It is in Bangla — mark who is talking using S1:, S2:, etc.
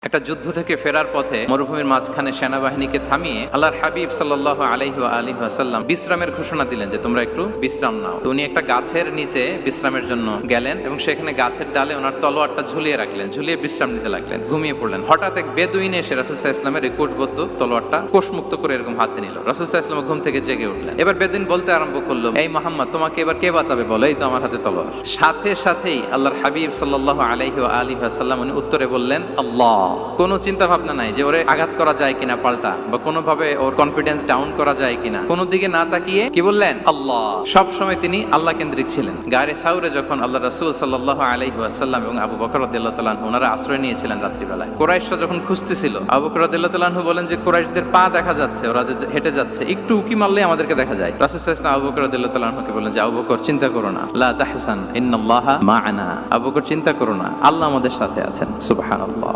S1: একটা যুদ্ধ থেকে ফেরার পথে মরুভূমির মাঝখানে সেনাবাহিনীকে থামিয়ে আল্লাহর হাবিব সাল্লাল্লাহু আলাইহি ওয়া আলিহি ওয়াসাল্লাম বিশ্রামের ঘোষণা দিলেন যে তোমরা একটু বিশ্রাম নাও। তো উনি একটা গাছের নিচে বিশ্রামের জন্য গেলেন এবং সেখানে গাছের ডালে ওনার তলোয়ারটা ঝুলিয়ে রাখলেন, ঝুলিয়ে বিশ্রাম নিতে লাগলেন, ঘুমিয়ে পড়লেন। হঠাৎ এক বেদুইন এসে রাসূল সাল্লাল্লাহু আলাইহি ওয়াসাল্লামের এই কোষবদ্ধ তলোয়ারটা কোষমুক্ত করে এরকম হাতে নিল। রাসূল সাল্লাল্লাহু আলাইহি ওয়াসাল্লাম ঘুম থেকে জেগে উঠলেন। এবার বেদুইন বলতে আরম্ভ করলো, এই মুহাম্মদ, তোমাকে এবার কে বাঁচাবে বলো, এই তো আমার হাতে তলোয়ার। সাথে সাথেই আল্লাহর হাবিব সাল্লাল্লাহু আলাইহি ওয়া আলিহি ওয়াসাল্লাম উনি উত্তরে বললেন আল্লাহ। কোনো চিন্তা ভাবনা নাই যে ওরে আঘাত করা যায় কিনা পাল্টা, বা কোনোভাবে ওর কনফিডেন্স ডাউন করা যায় কিনা, কোনো দিকে না তাকিয়ে কি বললেন? আল্লাহ। সব সময় তিনি আল্লাহ কেন্দ্রিক ছিলেন। গায়ে সাউরে যখন আল্লাহ রাসূল সাল্লাল্লাহু আলাইহি ওয়াসাল্লাম এবং আবু বকর রাদিয়াল্লাহু তাআলা আনহু ওনারা আশ্রয় নিয়েছিলেন রাত্রিবেলায়। কুরাইশরা যখন খুঁজতেছিল, আবু বকর রাদিয়াল্লাহু তাআলা আনহু বলেন যে কুরাইশদের পা দেখা যাচ্ছে, ওরা যে হেঁটে যাচ্ছে, একটু উকি মারলে আমাদেরকে দেখা যায়। রাসূল সাল্লাল্লাহু আলাইহি ওয়াসাল্লাম আবু বকর রাদিয়াল্লাহু তাআলা আনহুকে বলেন যে আবু বকর, চিন্তা করো না, লা তাহসান ইন্নাল্লাহা মা'ানা। আবু বকর, চিন্তা করো না, আল্লাহ আমাদের সাথে আছেন। সুবহানাল্লাহ।